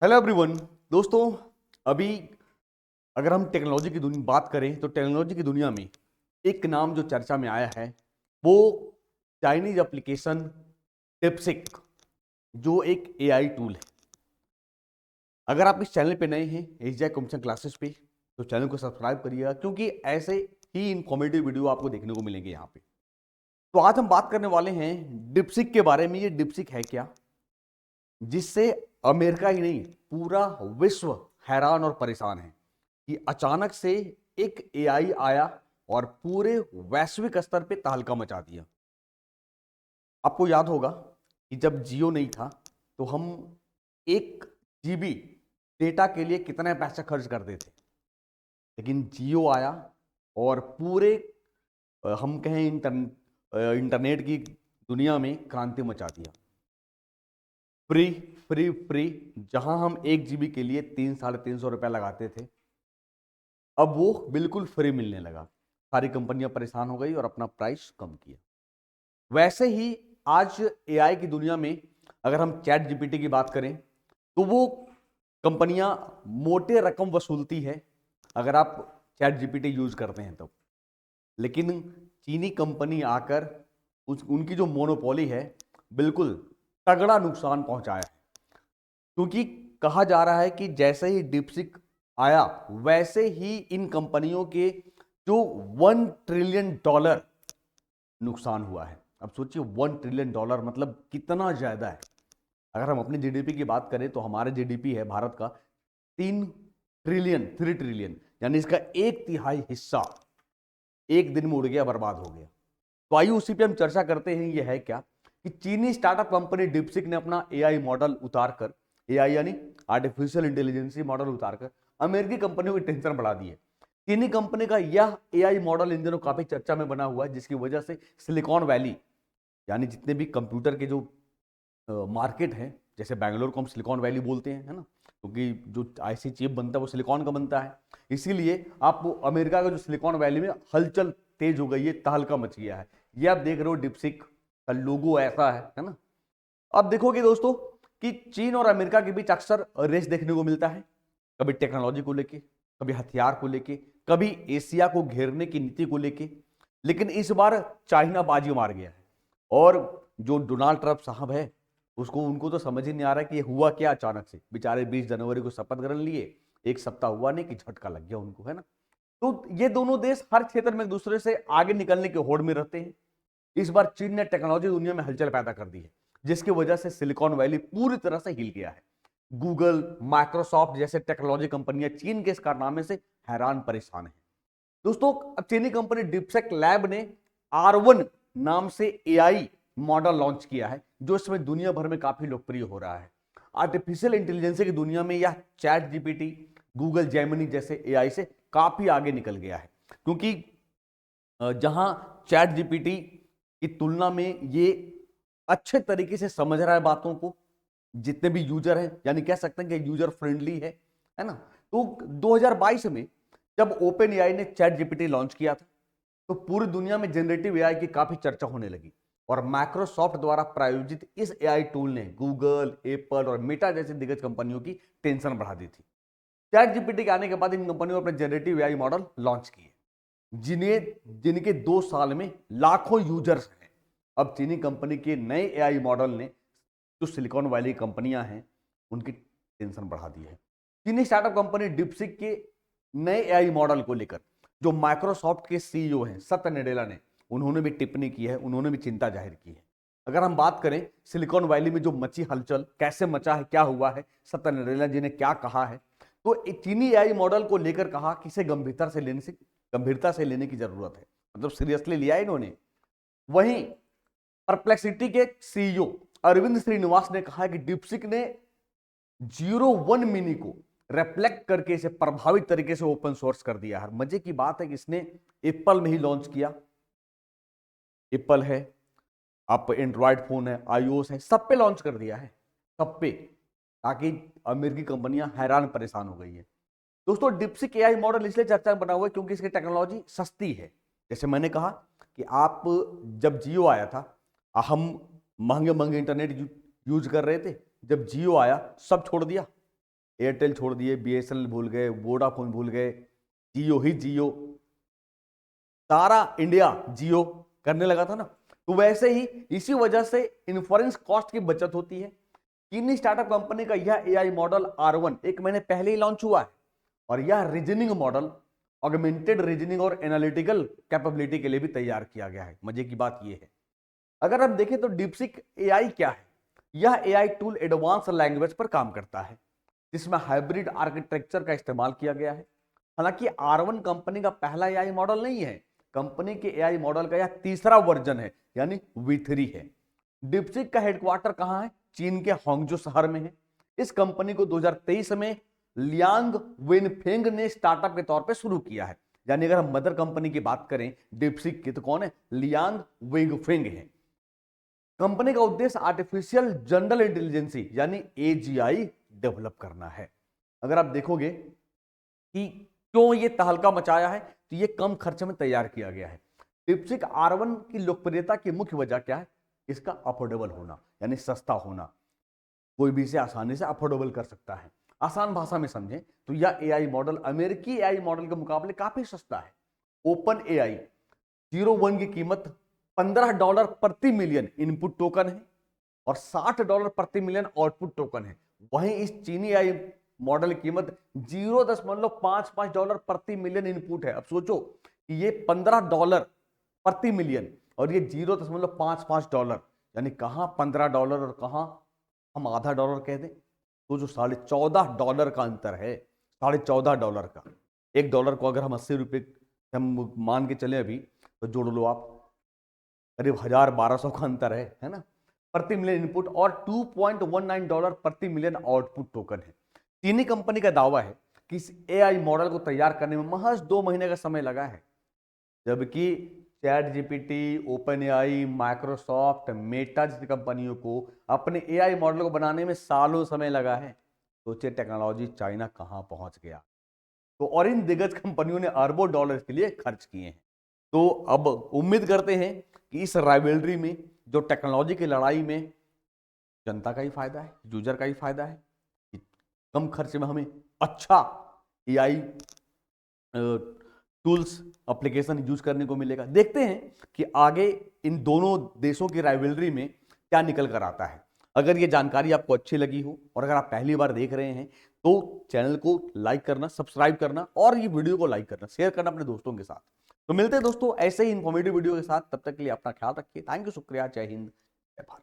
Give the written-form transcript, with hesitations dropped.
Hello everyone. दोस्तों, अभी अगर हम टेक्नोलॉजी की दुनिया बात करें तो टेक्नोलॉजी की दुनिया में एक नाम जो चर्चा में आया है वो चाइनीज एप्लीकेशन डिपसिक, जो एक एआई टूल है। अगर आप इस चैनल पे नए हैं एशिया कंप्यूटर क्लासेस पे, तो चैनल को सब्सक्राइब करिएगा, क्योंकि ऐसे ही इन्फॉर्मेटिव वीडियो आपको देखने को मिलेंगे यहाँ पे। तो आज हम बात करने वाले हैं डिपसिक के बारे में। ये डिपसिक है क्या, जिससे अमेरिका ही नहीं पूरा विश्व हैरान और परेशान है कि अचानक से एक एआई आया और पूरे वैश्विक स्तर पे तहलका मचा दिया। आपको याद होगा कि जब जियो नहीं था तो हम 1 GB डेटा के लिए कितना पैसा खर्च करते थे, लेकिन जियो आया और पूरे हम कहें इंटरनेट की दुनिया में क्रांति मचा दिया। फ्री फ्री फ्री, जहां हम 1 GB के लिए 300-350 रुपया लगाते थे, अब वो बिल्कुल फ्री मिलने लगा। सारी कंपनियां परेशान हो गई और अपना प्राइस कम किया। वैसे ही आज एआई की दुनिया में अगर हम चैट जीपीटी की बात करें तो वो कंपनियां मोटे रकम वसूलती है अगर आप चैट जीपीटी यूज करते हैं तो। लेकिन चीनी कंपनी आकर उनकी जो मोनोपोली है, बिल्कुल तगड़ा नुकसान पहुंचाया है। क्योंकि कहा जा रहा है कि जैसे ही डीपसीक आया वैसे ही इन कंपनियों के जो $1 ट्रिलियन नुकसान हुआ है। अब सोचिए, $1 ट्रिलियन मतलब कितना ज्यादा है। अगर हम अपनी जीडीपी की बात करें तो हमारे जीडीपी है भारत का 3 ट्रिलियन, यानी इसका 1/3 हिस्सा एक दिन में उड़ गया, बर्बाद हो गया। तो आइए उसी पे हम चर्चा करते हैं। ये है क्या कि चीनी स्टार्टअप कंपनी डिपसिक ने अपना एआई मॉडल उतारकर, एआई यानी आर्टिफिशियल इंटेलिजेंस मॉडल उतारकर अमेरिकी कंपनियों की टेंशन बढ़ा दी है। चीनी कंपनी का यह एआई मॉडल इन दिनों काफी चर्चा में बना हुआ है, जिसकी वजह से सिलिकॉन वैली, यानी जितने भी कंप्यूटर के जो मार्केट है, जैसे बैंगलोर को हम सिलिकॉन वैली बोलते हैं, है ना, क्योंकि जो आईसी चिप बनता है वो सिलिकॉन का बनता है। इसीलिए आप अमेरिका का जो सिलिकॉन वैली में हलचल तेज हो गई है, तहलका मच गया है। ये आप देख रहे हो, डिपसिक का लोगो ऐसा है ना। अब देखोगे दोस्तों कि चीन और अमेरिका के बीच अक्सर रेस देखने को मिलता है, कभी टेक्नोलॉजी को लेके, कभी हथियार को लेके, कभी एशिया को घेरने की नीति को लेके। लेकिन इस बार चाइना बाजी मार गया है और जो डोनाल्ड ट्रंप साहब है उनको तो समझ ही नहीं आ रहा कि ये हुआ क्या। अचानक से बेचारे 20 जनवरी को शपथ ग्रहण लिए, एक सप्ताह हुआ नहीं कि झटका लग गया उनको, है ना। तो ये दोनों देश हर क्षेत्र में एक दूसरे से आगे निकलने की होड़ में रहते हैं। इस बार चीन ने टेक्नोलॉजी दुनिया में हलचल पैदा कर दी है, जिसकी वजह से सिलिकॉन वैली पूरी तरह से हिल गया है। गूगल, माइक्रोसॉफ्ट जैसे टेक्नोलॉजी कंपनियां चीन के इस कारनामे से हैरान परेशान है। दोस्तों, अब चीनी कंपनी डिपसेक लैब ने R1 नाम से एआई मॉडल लॉन्च किया है, जो इसमें दुनिया भर में काफी लोकप्रिय हो रहा है। आर्टिफिशियल इंटेलिजेंस की दुनिया में यह चैट जीपीटी, गूगल जेमिनी जैसे एआई से काफी आगे निकल गया है। क्योंकि जहां चैट जीपीटी की तुलना में ये अच्छे तरीके से समझ रहा है बातों को, जितने भी यूजर हैं, यानी कह सकते हैं कि यूजर फ्रेंडली है ना। तो 2022 में जब ओपन एआई ने चैट जीपीटी लॉन्च किया था तो पूरी दुनिया में जनरेटिव एआई की काफी चर्चा होने लगी और माइक्रोसॉफ्ट द्वारा प्रायोजित इस एआई टूल ने गूगल, एप्पल और मेटा जैसी दिग्गज कंपनियों की टेंशन बढ़ा दी थी। चैट जीपीटी के आने के बाद इन कंपनियों ने अपने जनरेटिव एआई मॉडल लॉन्च किए, जिनके 2 साल में लाखों यूजर्स हैं। अब चीनी कंपनी के नए एआई मॉडल ने जो सिलिकॉन वैली कंपनियां हैं उनकी टेंशन बढ़ा दी है। चीनी स्टार्टअप कंपनी डिपसिक के नए एआई मॉडल को लेकर जो माइक्रोसॉफ्ट के सीईओ हैं सत्य नडेला ने, उन्होंने भी टिप्पणी की है, उन्होंने भी चिंता जाहिर की है। अगर हम बात करें सिलिकॉन वैली में जो मची हलचल, कैसे मचा है, क्या हुआ है, सत्य नडेला जी ने क्या कहा है, तो चीनी एआई मॉडल को लेकर कहा कि इसे गंभीरता से लेने की जरूरत है, मतलब सीरियसली लिया इन्होंने। वहीं परप्लेक्सिटी के सीईओ अरविंद श्रीनिवास ने कहा कि डिपसिक ने 01 मिनी को रेफ्लेक्ट करके इसे प्रभावित तरीके से ओपन सोर्स कर दिया है। मजे की बात है कि इसने एप्पल में ही लॉन्च किया। एप्पल है, आप एंड्रॉयड फोन है, आईओएस है, सब पे लॉन्च कर दिया है, सब पे, ताकि अमेरिकी कंपनियां हैरान परेशान हो गई है। दोस्तों, डिपसिक एआई मॉडल इसलिए चर्चा में बना हुआ है क्योंकि इसकी टेक्नोलॉजी सस्ती है। जैसे मैंने कहा कि आप जब जियो आया था, हम महंगे महंगे इंटरनेट यूज कर रहे थे। जब जियो आया सब छोड़ दिया, एयरटेल छोड़ दिए, बीएसएनएल भूल गए, वोडाफोन भूल गए, जियो ही जियो, सारा इंडिया जियो करने लगा था ना। तो वैसे ही इसी वजह से इन्फ्लुएंस कॉस्ट की बचत होती है। चीनी स्टार्टअप कंपनी का यह एआई मॉडल R1 एक महीने पहले ही लॉन्च हुआ है और यह रीजनिंग मॉडल ऑगमेंटेड रीजनिंग और एनालिटिकल कैपेबिलिटी के लिए भी तैयार किया गया है। मजे की बात यह है, अगर हम देखें तो डीपसीक एआई क्या है, यह एआई टूल एडवांस लैंग्वेज पर काम करता है जिसमें हाइब्रिड आर्किटेक्चर का इस्तेमाल किया गया है। हालांकि R1 कंपनी का पहला एआई मॉडल नहीं है, कंपनी के एआई मॉडल का यह तीसरा वर्जन है, यानी V3 है। डीपसीक का हेडक्वार्टर कहां है? चीन के हांगजो शहर में है। इस कंपनी को 2023 में लियांग वेनफेंग ने स्टार्टअप के तौर पे शुरू किया है। यानी अगर हम मदर कंपनी की बात करें डीपसीक की तो कौन है? लियांग वेनफेंग है। कंपनी का उद्देश्य आर्टिफिशियल जनरल इंटेलिजेंसी यानी AGI डेवलप करना है। अगर आप देखोगे कि क्यों ये तहलका मचाया है तो ये कम खर्च में तैयार किया गया है। डीपसीक R1 की लोकप्रियता की मुख्य वजह क्या है? इसका अफोर्डेबल होना, यानी सस्ता होना। कोई भी इसे आसानी से अफोर्डेबल कर सकता है। आसान भाषा में समझें तो यह एआई मॉडल अमेरिकी एआई मॉडल के मुकाबले काफी सस्ता है। ओपन एआई 01 की कीमत $15 प्रति मिलियन इनपुट टोकन है और $60 प्रति मिलियन आउटपुट टोकन है। वहीं इस चीनी एआई मॉडल की कीमत $0.55 प्रति मिलियन इनपुट है। अब सोचो कि ये $15 प्रति मिलियन और ये $0.55, यानी कहां $15 और कहां हम आधा डॉलर कह दें। तो जो $14.5 का अंतर है, $14.5 का, $1 को अगर हम 80 रुपये हम मान के चले अभी तो जोड़ लो आप, करीब 1000-1200 का अंतर है ना, प्रति मिलियन इनपुट और $2.19 प्रति मिलियन आउटपुट टोकन है। चीनी कंपनी का दावा है कि इस एआई मॉडल को तैयार करने में महज 2 महीने का समय लगा है, जबकि ChatGPT, OpenAI, माइक्रोसॉफ्ट, मेटा जैसी कंपनियों को अपने एआई मॉडल को बनाने में सालों समय लगा है। सोचिए टेक्नोलॉजी चाइना कहां पहुंच गया। तो और इन दिग्गज कंपनियों ने अरबों डॉलर के लिए खर्च किए हैं। तो अब उम्मीद करते हैं कि इस राइवलरी में, जो टेक्नोलॉजी की लड़ाई में, जनता का ही फायदा है, यूजर का ही फायदा है कि कम खर्च में हमें अच्छा एआई टूल्स एप्लीकेशन यूज करने को मिलेगा। देखते हैं कि आगे इन दोनों देशों की राइवलरी में क्या निकल कर आता है। अगर ये जानकारी आपको अच्छी लगी हो और अगर आप पहली बार देख रहे हैं तो चैनल को लाइक करना, सब्सक्राइब करना और ये वीडियो को लाइक करना, शेयर करना अपने दोस्तों के साथ। तो मिलते हैं दोस्तों ऐसे ही इंफॉर्मेटिव वीडियो के साथ, तब तक के लिए अपना ख्याल रखिए। थैंक यू, शुक्रिया, जय हिंद, जय भारत।